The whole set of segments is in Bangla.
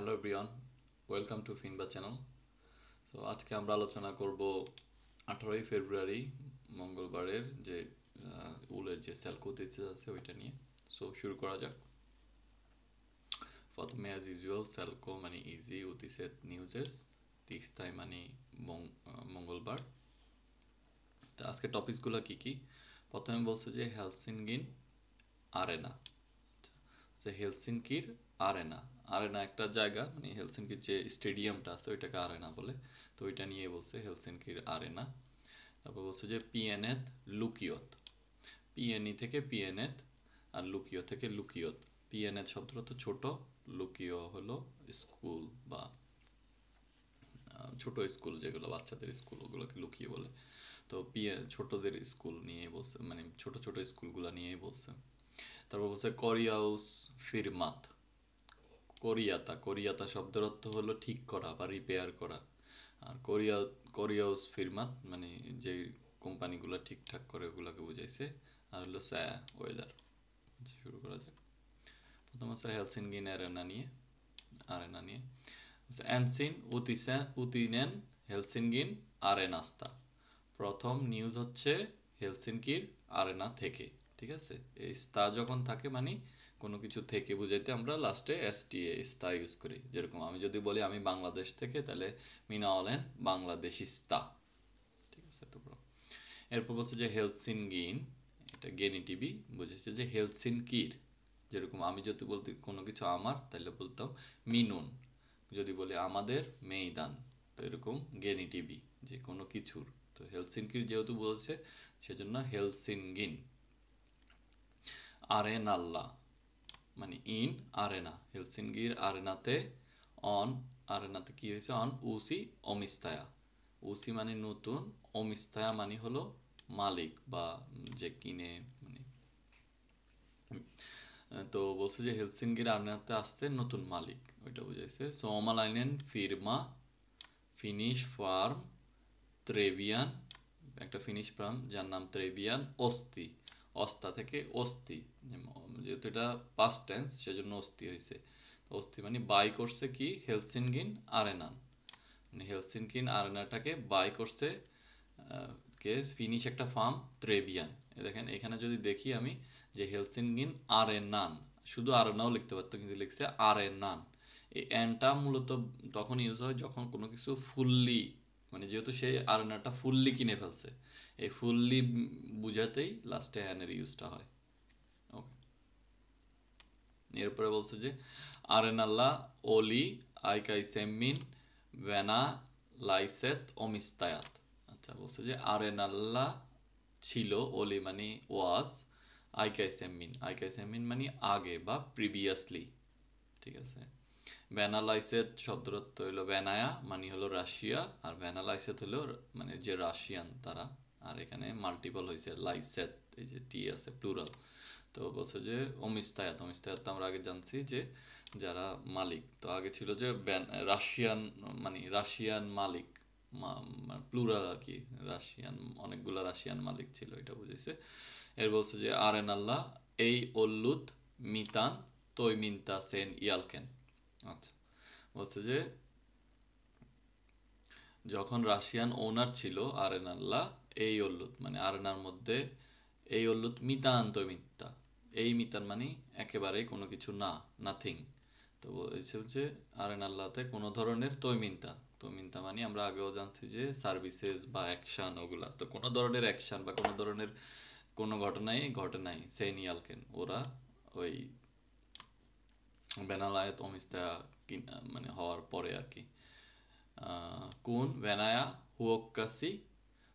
হ্যালো এভরিওয়ান, ওয়েলকাম টু ফিনবা চ্যানেল। সো আজকে আমরা আলোচনা করব 18ই ফেব্রুয়ারি মঙ্গলবারের যে উলের যে সেলকো থিসিস আছে ওইটা নিয়ে। সো শুরু করা যাক। প্রথমে অ্যাজ ইউজুয়াল সেলকো মানে ইজি উতিসেত নিউজেস, তিস্তাই মানে মঙ্গলবার। তো আজকে টপিকসগুলো কি কি? প্রথমে বলছে যে হেলসিঙ্কি আরেনা। যে হেলসিঙ্কির আরেনা, আরেনা একটা জায়গা, মানে হেলসিঙ্কির যে স্টেডিয়ামটা আছে ওইটাকে আরেনা বলে। তো ওইটা নিয়ে বলছে হেলসিঙ্কির আরেনা। তারপর বলছে যে পিএনএত লুকিয়ত, পিএনই থেকে পিএনএত আর লুকিও থেকে লুকিয়ত। পিএনএত শব্দটা তো ছোট, লুকিও হলো স্কুল বা ছোট স্কুল, যেগুলো বাচ্চাদের স্কুল ওগুলোকে লুকিয়ে বলে। তো ছোটদের স্কুল নিয়ে বলছে, মানে ছোট ছোট স্কুলগুলো নিয়েই বলছে। তারপর বলছে কোরিয়াউস ফিরমাত, কোরিয়াতা, কোরিয়াতা শব্দের অর্থ হলো ঠিক করা বা রিপেয়ার করা। আর কোরিয়াউস ফিরমাত মানে যে কোম্পানিগুলো ঠিকঠাক করে ওগুলোকে বুঝাইছে। আর হলো ওয়েদার। শুরু করা যাক। প্রথম হচ্ছে হেলসিনগিন আরেনা নিয়ে অ্যানসিন উতিনেন হেলসিনগিন আরেনাস্তা। প্রথম নিউজ হচ্ছে হেলসিনকির আরেনা থেকে। ঠিক আছে, এই স্তা যখন থাকে মানে কোনো কিছু থেকে বুঝাইতে আমরা লাস্টে এসটিএ স্তা ইউজ করি। যেরকম আমি যদি বলি আমি বাংলাদেশ থেকে, তাহলে মিনা হলেন বাংলাদেশিস্তা। ঠিক আছে, তো এরপর বলছে যে হেলসিনগিন, এটা গেনিটিভি বুঝেছে যে হেলসিনকির। যেরকম আমি যদি বলতে কোনো কিছু আমার, তাহলে বলতাম মিনুন। যদি বলি আমাদের মেইদান, তো এরকম গেনিটিভি যে কোনো কিছুর। তো হেলসিনকির যেহেতু বলছে সেজন্য হেলসিনগিন। আরেনাল্লা মানে ইন আরেনা, হেলসিনকির আরেনাতে অন, আরেনাতে কি হয়েছে অন উসি অমিস্তায়া। উসি মানে নতুন, অমিস্তায়া মানে হলো মালিক বা যে কিনে, মানে তো বলছে যে হেলসিনকির আরেনাতে আসছে নতুন মালিক, ওইটা বুঝাইছে। সো ওমালাইনেন ফিরমা ফিনিশ ফার্ম ত্রেভিয়ান, একটা ফিনিশ ফার্ম যার নাম ত্রেভিয়ান অস্তি, অস্তা থেকে অস্তি, যেহেতু এটা পাস্ট টেন্স সেজন্য অস্তি হয়েছে। অস্তি মানে বাই করছে কি হেলসিনকিন আরেনান, মানে হেলসিনকিন আরেনাটাকে বাই করছে কে ফিনিশ একটা ফার্ম ত্রেভিয়ান। দেখেন এখানে যদি দেখি আমি যে হেলসিনকিন আরেনান, শুধু আরেনাও লিখতে পারতো কিন্তু লিখছে আরেনান। এই অ্যানটা মূলত তখন ইউজ হয় যখন কোনো কিছু ফুললি, মানে যেহেতু সেই আরেনাটা ফুললি কিনে ফেলছে, এই ফুললি বুঝাতেই লাস্টে অ্যানের ইউজটা হয়। ওকে, এরপরে বলছে যে আরেনাল্লা ওলি আইকাইসেমিন ভেনা লাইসেত অমিস্তায়াত। আচ্ছা, বলছে যে আরেনাল্লা ছিল, ওলি মানে ওয়াজ, আইকাইসেমিন মানে আগে বা প্রিভিয়াসলি। ঠিক আছে, ভ্যানালাইসেত শব্দের অর্থ হলো ভ্যানায়া মানে হলো রাশিয়া, আর ভ্যানালাইসেত হলো মানে যে রাশিয়ান তারা। আর এখানে মাল্টিপল হয়েছে লাইসেত, এই যে টি আছে প্লুরাল। তো বলছে যে অমিস্তায়াত, অমিস্তায়াত তো আমরা আগে জানছি যে যারা মালিক। তো আগে ছিল যে রাশিয়ান, মানে রাশিয়ান মালিক, প্লুরাল আর কি, রাশিয়ান অনেকগুলো রাশিয়ান মালিক ছিল, এটা বুঝেছে। এর বলছে যে আরেন আল্লাহ এই অল্লুত মিতান তৈমিন্তা সেন ইয়ালকেন। আচ্ছা, বলছে যে যখন রাশিয়ান ওনার ছিল আরেনাল্লাহ এই অল্লুত, মানে আরেনার মধ্যে এই অল্লুত মিতান্ত মিথ্যা, এই মিতান মানে একেবারেই কোনো কিছু না, নাথিং। তো বলছে যে আরেনাল্লাহতে কোনো ধরনের তৈমিনতা, তৈমিনতা মানে আমরা আগেও জানছি যে সার্ভিসেস বা অ্যাকশন, ওগুলা তো কোনো ধরনের অ্যাকশন বা কোনো ধরনের কোনো ঘটনাই ঘটে নাই সেনিয়ালকেন ওরা ওই বেনালায়ত অমিস্তা মানে হওয়ার পরে আর কি। কোন ভেনায়া হুওক্কাসি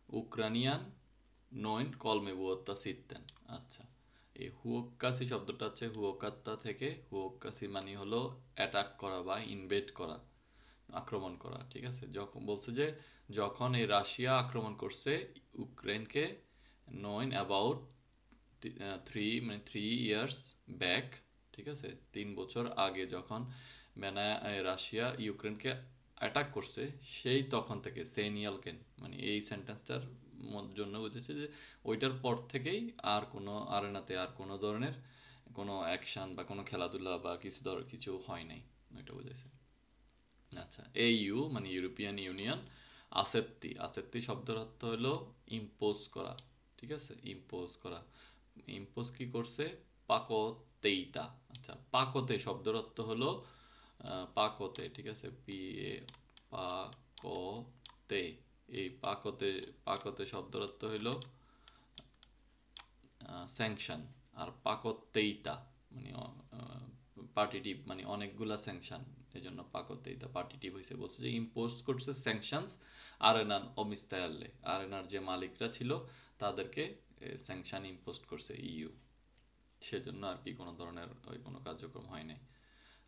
উক্রানিয়ান নইন কলমেবুয়ত্তা সিত্তেন। আচ্ছা, এই হুওক্কাসি শব্দটা হচ্ছে হুওকাত্তা থেকে, হুওক্কাসি মানে হলো অ্যাটাক করা বা ইনভেড করা, আক্রমণ করা। ঠিক আছে, যখন বলছে যে যখন এই রাশিয়া আক্রমণ করছে ইউক্রেনকে, নইন অ্যাবাউট 3 ইয়ার্স ব্যাক। ঠিক আছে, 3 বছর আগে যখন রাশিয়া ইউক্রেনকে অ্যাটাক করছে, সেই তখন থেকে সেনিয়ালকেন, মানে এই সেন্টেন্সটার জন্য বুঝেছে যে ওইটার পর থেকেই আর কোনো আরেনাতে আর কোনো ধরনের কোনো অ্যাকশন বা কোনো খেলাধুলা বা কিছু হয় নাই, এটা বুঝেছে। আচ্ছা এইউ মানে ইউরোপিয়ান ইউনিয়ন, আসেত্তি, আসেত্তি শব্দের অর্থ হলো ইম্পোজ করা, ঠিক আছে, ইম্পোজ করা। ইম্পোজ কি করছে? পাকতেইতা। আচ্ছা পাকতে শব্দের অর্থ হলো পাকতে, ঠিক আছে, পি এ পাকতে। এই পাকতে, পাকতে শব্দের অর্থ হলো স্যাংশন। আর পাকতেইতা মানে পার্টিটিভ মানে অনেকগুলা স্যাংশন, এই জন্য পাকতেইতা পার্টিটিভ হয়েছে। বলছে যে ইম্পোজ করছে স্যাংশনস আরেনান অমিস্তায়ালে, আরেনার যে মালিকরা ছিল তাদেরকে স্যাংশন ইম্পোজ করছে ইইউ, সেজন্য আর কি কোনো ধরনের ওই কোনো কার্যক্রম হয় নাই।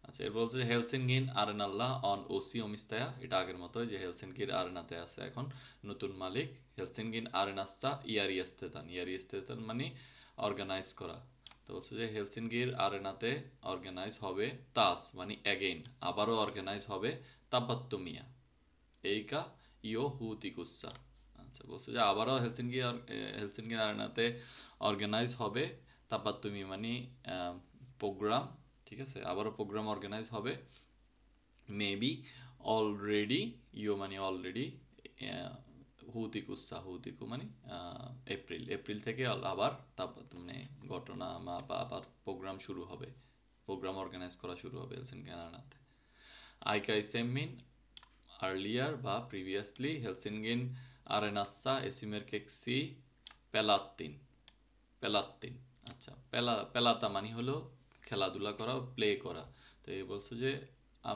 আচ্ছা এর বলছে হেলসিনকিন আরেনাল্লা অন ওসি অমিস্তায়া, এটা আগের মতো যে হেলসিনকির আরেনাতে আছে এখন নতুন মালিক। হেলসিনকিন আরেনাসা ইয়ারিয়েস্তেতান, ইয়ারিয়েস্তেতান মানে অর্গানাইজ করা। তো বলছে যে হেলসিনকির আরেনাতে অর্গানাইজ হবে, তাস মানে অ্যাগেইন আবারও অর্গানাইজ হবে, তাপাত্তুমিয়া এইকা ইও হুতিকুসা। আচ্ছা বলছে যে আবারও হেলসিনকি আরেনাতে অর্গানাইজ হবে, তাপাত্তুমি মানে প্রোগ্রাম, ঠিক আছে, আবারও প্রোগ্রাম অর্গানাইজ হবে। মেবি অলরেডি, ইও মানে অলরেডি, হুতিকুসা, হুতিকু মানে এপ্রিল, এপ্রিল থেকে আবার মানে ঘটনা বা আবার প্রোগ্রাম শুরু হবে, প্রোগ্রাম অর্গানাইজ করা শুরু হবে হেলসিনকি আরেনাতে। আইকাইসেমিন আর্লিয়ার বা প্রিভিয়াসলি হেলসিনকিন আরেনাসা এসিমেরকেক্সি পেলাত্তিন, পেলাত্তিন। আচ্ছা পেলাতা মানে হলো খেলাধুলা করা, প্লে করা। তো এই বলছে যে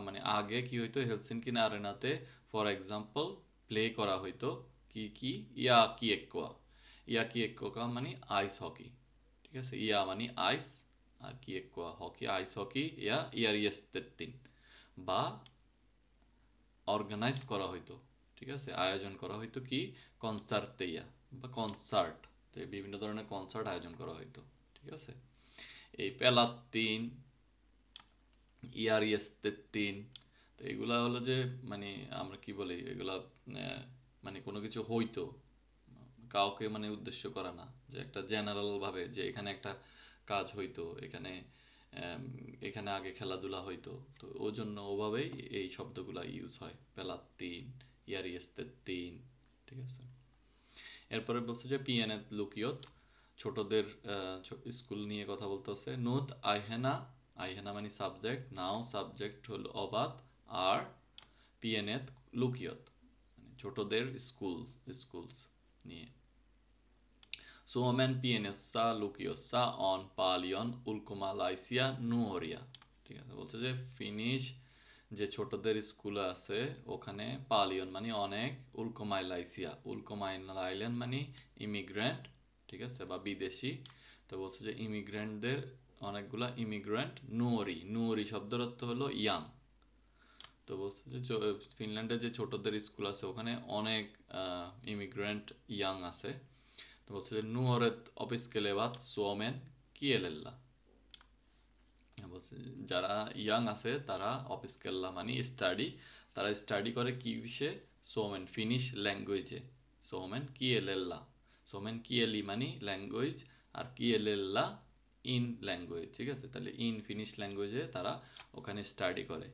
মানে আগে কি হইতো হেলসিনকিন আরেনাতে ফর এক্সাম্পল প্লে করা হইতো কি কি ইয়া কি এক্কোয়া, ইয়া কি এক্কোয়া মানে আইস হকি, ঠিক আছে, ইয়া মানে আইস আর কি এক্কোয়া হকি, আইস হকি, ইয়া ইয়ারিয়েস্তেত্তিন, বা অর্গানাইজ করা হইতো, ঠিক আছে, আয়োজন করা হইতো কি কনসার্তেইয়া বা কনসার্ট, তো বিভিন্ন ধরনের কনসার্ট আয়োজন করা হইতো, ঠিক আছে। এই পেলাত্তিন, ইয়ারিয়েস্তেত্তিন, তো এগুলা হলো যে মানে আমরা কি বলি এগুলা মানে কোনো কিছু হইতো, কাউকে মানে উদ্দেশ্য করা না, যে একটা জেনারেল ভাবে যে এখানে একটা কাজ হইতো, এখানে এখানে আগে খেলাধুলা হইতো, তো ওই জন্য ওভাবেই এই শব্দগুলা ইউজ হয়, পেলাত্তিন, ইয়ারিয়েস্তেত্তিন, ঠিক আছে। এরপরে বলছে যে পিএনএত লুকিয়ত, ছোটদের স্কুল নিয়ে কথা বলতেছে। নুত আইহেনা, আইহেনা মানে সাবজেক্ট, নাও সাবজেক্ট হলো অবাত, আর পিএনএত লুকিয়ত মানে ছোটদের স্কুল, স্কুলস নিয়ে। Suomen pienessä lukiossa on paljon ulkomaalaisia nuoria, ঠিক আছে, বলছে যে ফিনিশ যে ছোটদের স্কুল আছে ওখানে পালিয়ন মানে অনেক, উল্কোমাইলাইসিয়া, উল্কোমাইলাইলেন মানে ইমিগ্রেন্ট, ঠিক আছে, বা বিদেশি। তো বলছে যে ইমিগ্রেন্টদের অনেকগুলা ইমিগ্রেন্ট, নুয়োরি, নুয়োরি শব্দের অর্থ হলো ইয়াং। তো বলছে যে ফিনল্যান্ডে যে ছোটদের স্কুল আছে ওখানে অনেক ইমিগ্রেন্ট ইয়াং আছে। তো বলছে যে নুয়োরেত অপিস্কেলেবাত সোমেন কিয়েলেল্লা, বলছে যারা ইয়াং আছে তারা অপিস্কেল্লা মানে স্টাডি, তারা স্টাডি করে কি বিষয়ে, সোমেন ফিনিশ ল্যাঙ্গুয়েজে, সোমেন কিয়েলেল্লা, সোমেন কিয়েলি মানে ল্যাঙ্গুয়েজ, আর কিয়েলেল্লা ইন ল্যাঙ্গুয়েজ, ঠিক আছে, তাহলে ইন ফিনিশ ল্যাঙ্গুয়েজে তারা ওখানে স্টাডি করে।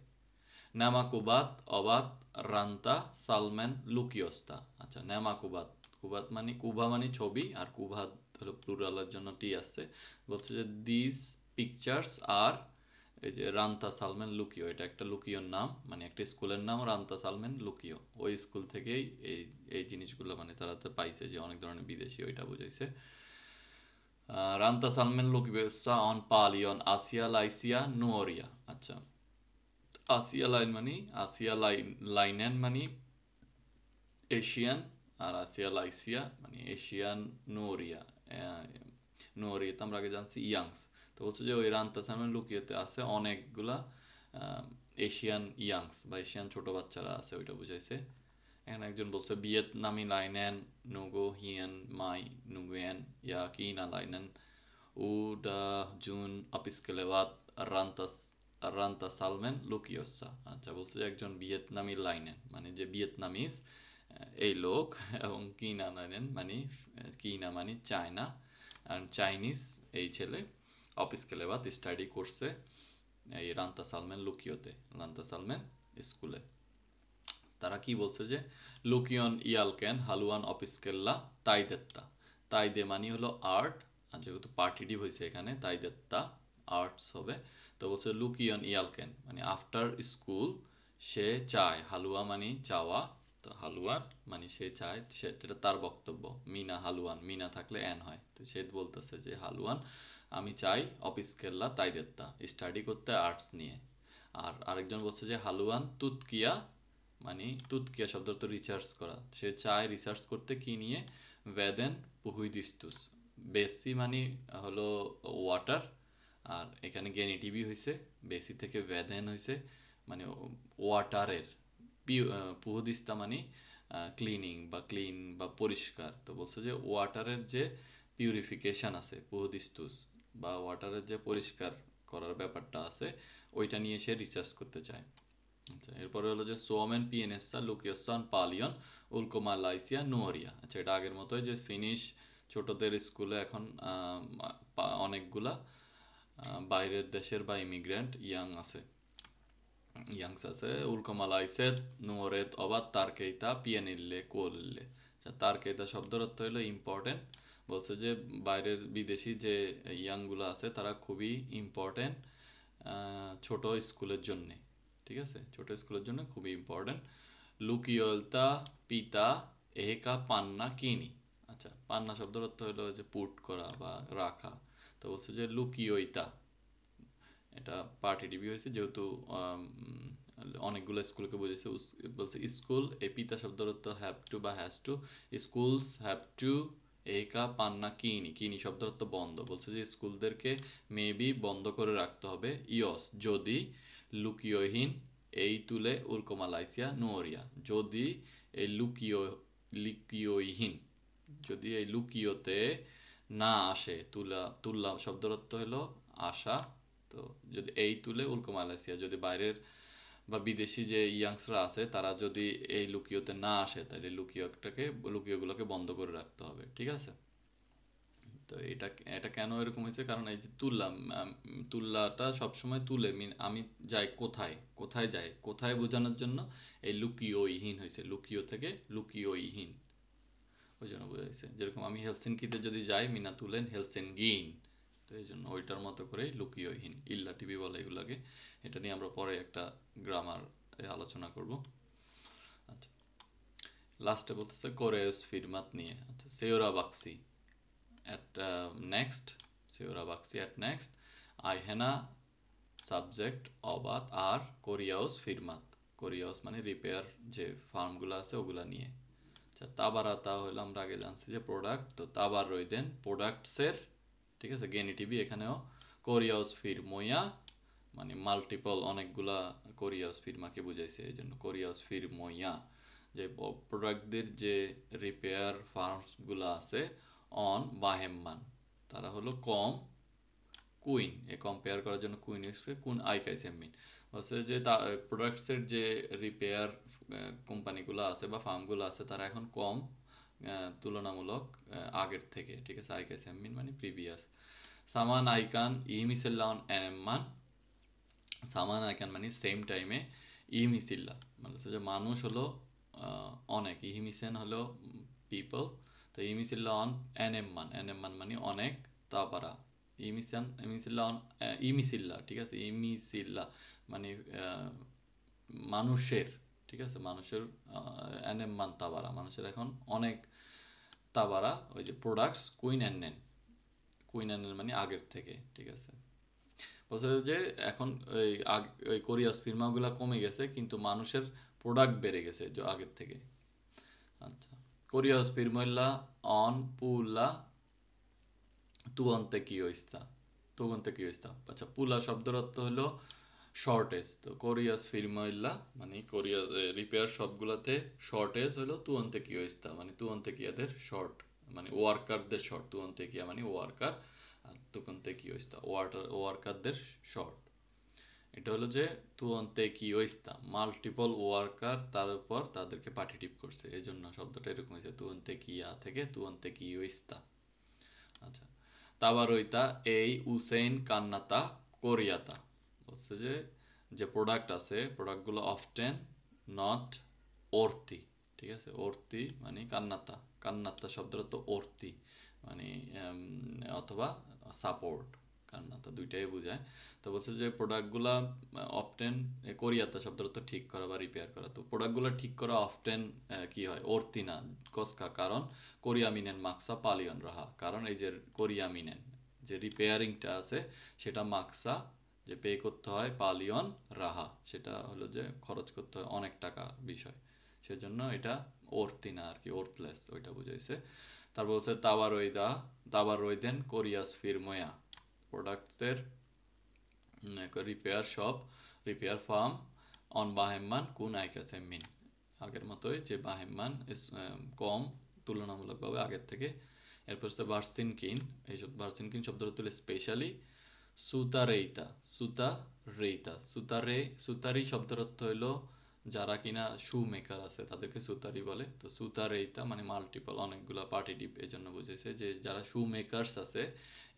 নামাকুবাত অবাত রান্তা সালমেন লুকিয়স্তা। আচ্ছা নামাকুবাত, কুবাত মানে কুভা মানে ছবি, আর কুভাত হলো প্লুরালের জন্য টি আসছে। বলছে যে দিস পিকচার্স আর, এই যে রান্তা সালমেন লুকিও, এটা একটা লুকিওর নাম, মানে একটা স্কুলের নাম রান্তা সালমেন লুকিও, ওই স্কুল থেকেই এই এই জিনিসগুলো মানে তারা তো পাইছে যে অনেক ধরনের বিদেশি, ওইটা বুঝাইছে। রান্তা সালমেন লুকিওসা অন পালিয়ন আসিয়া লাইসিয়া নুওরিয়া। আচ্ছা আসিয়া লাইন মানে আসিয়া লাইনেন মানে এশিয়ান, আর আসিয়া লাইসিয়া মানে এশিয়ান নোরিয়া, নোরিয়া তো আমরা আগে জানছি ইয়াংস। তো বলছে যে ওই রান্তাসামের লুকিয়েতে আছে অনেকগুলা এশিয়ান ইয়াংস বা এশিয়ান ছোট বাচ্চারা আছে, ওইটা বুঝাইছে। এখানে একজন বলছে ভিয়েতনামি লাইনেন নুগো হিয়েন মাই নুগুয়েন ইয়া কিনা লাইনেন উডা জুন আপিস্কেলেবাত রান্তাস রান্তা সালমেন লুকিয়োসা। আচ্ছা বলছে যে একজন ভিয়েতনামি লাইনেন মানে যে ভিয়েতনামিজ এই লোক, এবং কিনা লাইনেন মানে কিনা মানে চায়না, আর চাইনিজ এই ছেলে অপিস্কেলেবাত স্টাডি করছে এই রান্তা সালমেন লুকিয়োতে, রান্তা সালমেন স্কুলে। তারা কি বলছে যে লুকিয়ন ইয়ালকেন হালুয়ান অপিসকেল্লা তাইদেত্তা, তাইদে মানে হলো আর্ট, আর যেহেতু পার্টিটিভ হয়েছে এখানে তাইদেত্তা আর্টস হবে। তো বলছে লুকিয়ন ইয়ালকেন মানে আফটার স্কুল সে চায়, হালুয়া মানে চাওয়া, তো হালুয়ান মানে সে চায়, সেটা তার বক্তব্য। মিনা হালুয়ান, মিনা থাকলে অ্যান হয়, তো সে বলতেছে যে হালুয়ান আমি চাই অপিসকেল্লা তাইদেত্তা স্টাডি করতে আর্টস নিয়ে। আর আরেকজন বলছে যে হালুয়ান তুতকিয়া মানে তুতকিয়া শব্দ তো রিসার্চ করা, সে চায় রিসার্চ করতে কি নিয়ে, ভেদেন পুহুইদিস্তুস, বেসি মানে হলো ওয়াটার, আর এখানে গেনিটিভই হয়েছে, বেসি থেকে ভেদেন হয়েছে মানে ওয়াটারের, পুহুদিস্তা মানে ক্লিনিং বা ক্লিন বা পরিষ্কার। তো বলছে যে ওয়াটারের যে পিউরিফিকেশন আছে পুহুদিস্তুস, বা ওয়াটারের যে পরিষ্কার করার ব্যাপারটা আছে ওইটা নিয়ে সে রিসার্চ করতে চায়। আচ্ছা, এরপরে হলো যে সোমেন পিএনএসা লুকিয়সান পালিয়ন উলকোমালাইসিয়া নুয়ারিয়া। আচ্ছা, এটা আগের মতোই যে ফিনিশ ছোটদের স্কুলে এখন অনেকগুলা বাইরের দেশের বা ইমিগ্রেন্ট ইয়াংস আছে। উলকোমালাইসেত নুয়ারেত অবাত তারকেইতা পিএনিল্লে কোললে। আচ্ছা, তারকেইতা শব্দের অর্থ হলো ইম্পর্টেন্ট, বলছে যে বাইরের বিদেশি যে ইয়াংগুলো আছে তারা খুবই ইম্পর্টেন্ট ছোট স্কুলের জন্যে, ঠিক আছে, ছোট স্কুলের জন্য খুবই ইম্পর্টেন্ট। লুকিয়লতা পিতা এহেকা পান্না কিনি। আচ্ছা, পান্না শব্দের অর্থ হলো যে পুট করা বা রাখা, তো বলছে যে লুকিয়ইতা, এটা পার্টিটিভি হয়েছে যেহেতু অনেকগুলো স্কুলকে বুঝেছে। বলছে স্কুল এ পিতা শব্দের অর্থ হ্যাভ টু বা has to, schools have to একা পান্না কিনি, কিনি শব্দের অর্থ বন্ধ, বলছে যে স্কুলদেরকে মেবি বন্ধ করে রাখতে হবে, ইয়স যদি লুকিয়হীন এই তুলে উলকোমালাইসিয়া নুওরিয়া, যদি এই লুকিয়হীন যদি এই লুকিয়তে না আসে, তুল্লা শব্দের অর্থ হলো আশা, তো যদি এই তুলে উলকোমালাইসিয়া যদি বাইরের বা বিদেশি যে ইয়াংসরা আছে তারা যদি এই লুকিওতে না আসে তাহলে লুকিওগুলোকে বন্ধ করে রাখতে হবে, ঠিক আছে। তো এটা এটা কেন এরকম হয়েছে, কারণ এই যে তুললাম, তুল্লাটা সবসময় তুলে মিন আমি যাই কোথায়, কোথায় যাই, কোথায় বোঝানোর জন্য এই লুকিওইহীন হয়েছে, লুকিও থেকে লুকিওইহীন, ওই জন্য বোঝাইছে। যেরকম আমি হেলসিনকিতে যদি যাই মিনা তুলেন হেলসিনগিন, তো এই জন্য ওইটার মতো করে লুকিওহীন ইল্লা টিভি বলে এগুলাকে। এটা নিয়ে আমরা পরে একটা গ্রামার আলোচনা করব। আচ্ছা, লাস্টে বলতেছে কোরেস ফিরমাত নিয়ে। আচ্ছা, সেওরা বাক্সি at next, সেওরা বাক্সি at next আইহেনা সাবজেক্ট অবাত আর কোরিয়াউস ফিরমাত, কোরিয়াউস মানে রিপেয়ার যে ফার্মগুলো আছে ওগুলা নিয়ে। আচ্ছা, তাবারাতা হলো আমরা আগে জানছি যে প্রোডাক্ট, তো তাবার রইদেন প্রোডাক্টসের, ঠিক আছে, গেনিটিভি এখানেও কোরিয়াউস ফিরমোয়া মানে মাল্টিপল অনেকগুলা কোরিয়াউস ফিরমাকে বুঝাইছে, এই জন্য কোরিয়াউস ফিরমোয়া, যে প্রোডাক্টদের যে রিপেয়ার ফার্মসগুলো আছে অন বাহেম্মান, তারা হলো কম কুইন, এ কম্পেয়ার করার জন্য কুইন ইউজকে কুন আইকাইসেমিন, বলছে যে প্রোডাক্টসের যে রিপেয়ার কোম্পানিগুলো আছে বা ফার্মগুলো আছে তারা এখন কম তুলনামূলক আগের থেকে, ঠিক আছে, আইকাইসেমিন মানে প্রিভিয়াস। সামান আইকান ইমিসেল্লান এনএম্মান, সামান আইকান মানে সেম টাইমে, ইমিসিল্লা মানে হচ্ছে যে মানুষ হলো অনেক, ইহিমিসেন হলো পিপল, তো ইমিসিল্লা অন এনএম্মান, এনএম্মান মানে অনেক, তারপরা ইমিসিল্লা অন ইমিসিল্লা, ঠিক আছে, ইমিসিল্লা মানে মানুষের, ঠিক আছে, মানুষের এনএম্মান তাবারা, মানুষের এখন অনেক তাবারা, ওই যে প্রোডাক্টস কুইন অ্যান্ড মানে আগের থেকে, ঠিক আছে। বলছে যে এখন ওই কোরিয়াস ফির্মাগুলো কমে গেছে কিন্তু মানুষের প্রোডাক্ট বেড়ে গেছে আগের থেকে। আচ্ছা, কোরিয়াস ফির্মাল্লা অন পুলা তুয়ন্তে কি হইস্তা। আচ্ছা, পুলা শব্দের অর্থ হলো শর্টেজ, তো কোরিয়াস ফির্মাইল্লা মানে কোরিয়া রিপেয়ার শপগুলোতে শর্টেজ হলো তুয়ন্তে কি হইস্তা মানে তুয়ন্তে কিয়াদের শর্ট মানে ওয়ার্কারদের শর্ট, তুয়ন্তে কিয়া মানে ওয়ার্কার, আর তুকন্তে কি হইস্তা ওয়ার্কারদের শর্ট। এটা হলো যে তুয়ন্তে কি হইস্তা মাল্টিপল ওয়ার্কার, তার উপর তাদেরকে পার্টিটিভ করছে, এই জন্য শব্দটা এরকম হয়েছে তুয়ন্তে কিয়া থেকে তুয়ন্তে কি হইস্তা। আচ্ছা, তাবারইতা এই উসেইন কান্নাতা কোরিয়াতা, বলছে যে যে প্রোডাক্ট আছে প্রোডাক্টগুলো অফটেন নট অর্তি, ঠিক আছে? অর্তি মানে কান্নাতা, কান্নাতা শব্দের অর্থ অর্তি মানে অথবা সাপোর্ট, কান্নাতা দুইটাই বোঝায়। তো বলছে যে প্রোডাক্টগুলা অফটেন, কোরিয়াতা শব্দের অর্থ ঠিক করা বা রিপেয়ার করা। তো প্রোডাক্টগুলো ঠিক করা অফটেন কি হয় অর্তি না কসকা, কারণ কোরিয়া মিনেন মাকসা পালিয়ন রাহা, কারণ এই যে কোরিয়া মিনেন যে রিপেয়ারিংটা আছে সেটা মাকসা যে পে করতে হয়, পালিয়ন রাহা সেটা হলো যে খরচ করতে হয় অনেক টাকা বিষয়, সেজন্য এটা অর্থি না আর কি, অর্থলেস ওইটা বুঝাইছে। তারপর হচ্ছে তাবারইদা, তাবারইদেন কোরিয়াস ফিরময়া, প্রোডাক্টসের রিপেয়ার শপ, রিপেয়ার ফার্ম অন বাহেম্মান কুন আইকাসেমিন, আগের মতোই যে বাহেম্মান কম তুলনামূলকভাবে আগের থেকে। এরপর হচ্ছে ভার্সিনকিন, এইসব ভার্সিনকিন শব্দ তুলে স্পেশালি সুতারেইতা, সুতারেইতা, সুতারি শব্দের অর্থ হইলো যারা কিনা শু মেকার আছে তাদেরকে সুতারি বলে। তো সুতারেইতা মানে মাল্টিপল অনেকগুলা পার্টিটিভ, এই জন্য বুঝেছে যে যারা শু মেকার্স আছে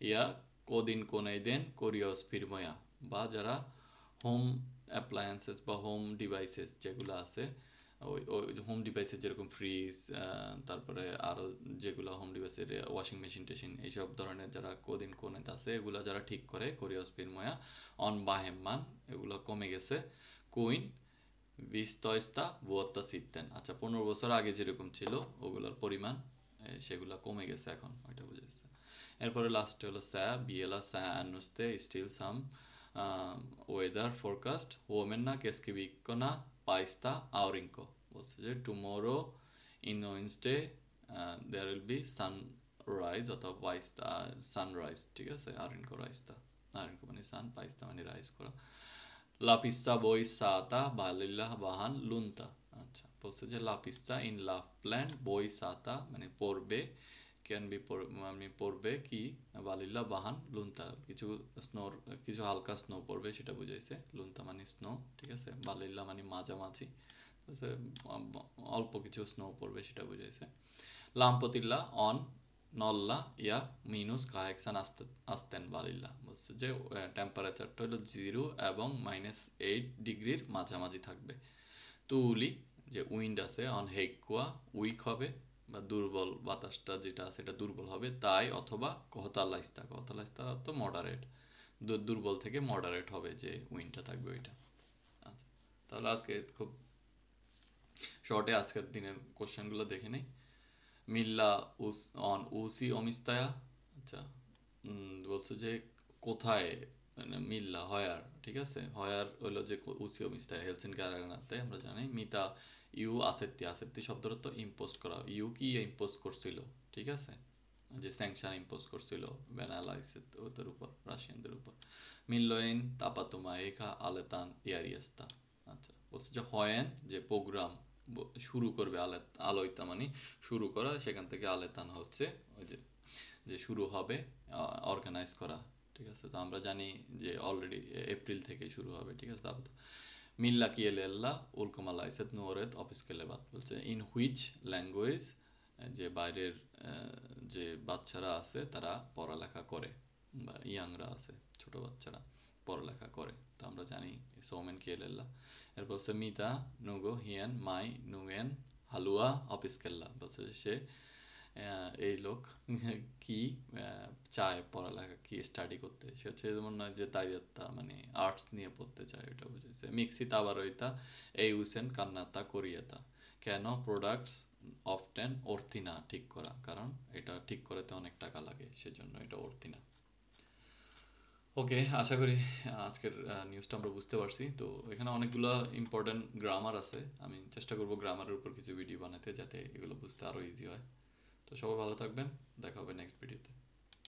ইয়া কোদিন কোনাই দেন কোরিয়াস ফিরময়া, বা যারা হোম অ্যাপ্লায়েন্সেস বা হোম ডিভাইসেস যেগুলো আছে, ওই ওই হোম ডিভাইসেস যেরকম ফ্রিজ, তারপরে আরও যেগুলো হোম ডিভাইসের ওয়াশিং মেশিন টেশিন এইসব ধরনের যারা কোদিন কোনেতে আছে এগুলো যারা ঠিক করে কোরিয়াস ফিরময়া অন বাহেম্মান, এগুলো কমে গেছে। কুইন বিস্তয়স্তা বুয়ত্তা সিতেন, আচ্ছা 15 বছর আগে যেরকম ছিল ওগুলোর পরিমাণ সেগুলো কমে গেছে এখন, ওইটা বুঝেছে। এরপরে লাস্টে হলো স্যা বিয়েলা স্যা অ্যানুস্তে স্টিল সাম ওয়েদার ফোরকাস্ট ওমেন্না কেসকিবিকনা পাইস্তা আউরিঙ্কো, বলছে যে tomorrow in Wednesday there will be sunrise অথবা পাইস্তা সানরাইজ, ঠিক আছে? আউরিঙ্কো রাইস্তা, আউরিঙ্কো মানে সান, পাইস্তা মানে রাইজ করা। লাপিসা বই সাতা বালিল্লাহ বাহান লুন্তা, আচ্ছা বলছে যে লাপিসা ইন লাফল্যান্ড বই সাতা মানে পড়বে, ক্যান বি মানে পড়বে কি, বালিল্লা বাহান লুন্তা কিছু স্নোর, কিছু হালকা স্নো পড়বে সেটা বুঝাইছে, লুন্তা মানে স্নো, ঠিক আছে? বালিল্লা মানে মাঝামাঝি, অল্প কিছু স্নো পড়বে সেটা বুঝাইছে। লাম্পতিল্লা অন নল্লা ইয়া মিনুস কাহেকসান আসতেন বালিল্লা, বলছে যে টেম্পারেচারটা হলো 0 এবং -8 ডিগ্রির মাঝামাঝি থাকবে। তুলি যে উইন্ড আছে অন হেকুয়া উইক হবে বা দুর্বল, বাতাসটা যেটা আছে এটা দুর্বল হবে, তাই অথবা কহতালাইস্তা, কহতালাইস্তা তো মডারেট, দুর্বল থেকে মডারেট হবে যে উইন্ডটা থাকবে ওইটা। আচ্ছা তাহলে আজকে খুব শর্টে আজকের দিনের কোশ্চেনগুলো দেখে নেই। মিল্লা উস অন উসি অমিস্তায়া, আচ্ছা বলছে যে কোথায়, মানে মিল্লা হয়ার, ঠিক আছে? হয়ার হলো যে উসি অমিস্তায়া হেলসিনকি আরেনাতে আমরা জানি। মিতা ইউ আসেত্তি, আসেত্তি শব্দের তো ইম্পোজ করা, ইউ কি ইম্পোজ করছিল, ঠিক আছে? যে স্যাংশন ইম্পোজ করছিল বেনালাইসের ওদের উপর, রাশিয়ানদের উপর। মিল্লোয়েন তাপাতুমা এখা আলেতান ইয়ারিয়েস্তা, আচ্ছা বলছে যে হয়েন যে প্রোগ্রাম শুরু করবে, আলোইতা মানে শুরু করা, সেখান থেকে আলেতান হচ্ছে ওই যে যে শুরু হবে অর্গানাইজ করা, ঠিক আছে? তো আমরা জানি যে অলরেডি এপ্রিল থেকে শুরু হবে, ঠিক আছে? তারপর মিল্লা কিয়েলেল্লা উলকমালাইসেত নোরেত অফিসকেলেবাদ, বলছে ইন হুইচ ল্যাঙ্গুয়েজ যে বাইরের যে বাচ্চারা আছে তারা পড়ালেখা করে, বা ইয়াংরা আছে ছোট বাচ্চারা পড়ালেখা করে, তো আমরা জানি সৌমেন কিয়েলেল্লা। এরপর হচ্ছে মিতা নুগো হিয়েন মাই নুয়েন হালুয়া অফিসকেল্লা, বলছে সে এই লোক কি চায় পড়ালেখা কি স্টাডি করতে, সে হচ্ছে যেমন নয় যে দায়িত্বা মানে আর্টস নিয়ে পড়তে চায়, এটা বুঝেছে। মিক্সি তাবারইতা এই উসেন কান্নাতা কোরিয়াতা, কেন প্রোডাক্টস অফটেন অর্থিনা ঠিক করা, কারণ এটা ঠিক করতে অনেক টাকা লাগে সেজন্য এটা অর্থিনা। ওকে, আশা করি আজকের নিউজটা আমরা বুঝতে পারছি। তো এখানে অনেকগুলো ইম্পর্টেন্ট গ্রামার আছে, আমি চেষ্টা করব গ্রামারের উপর কিছু ভিডিও বানাতে যাতে এগুলো বুঝতে আরও ইজি হয়। তো সবাই ভালো থাকবেন, দেখা হবে নেক্সট ভিডিওতে।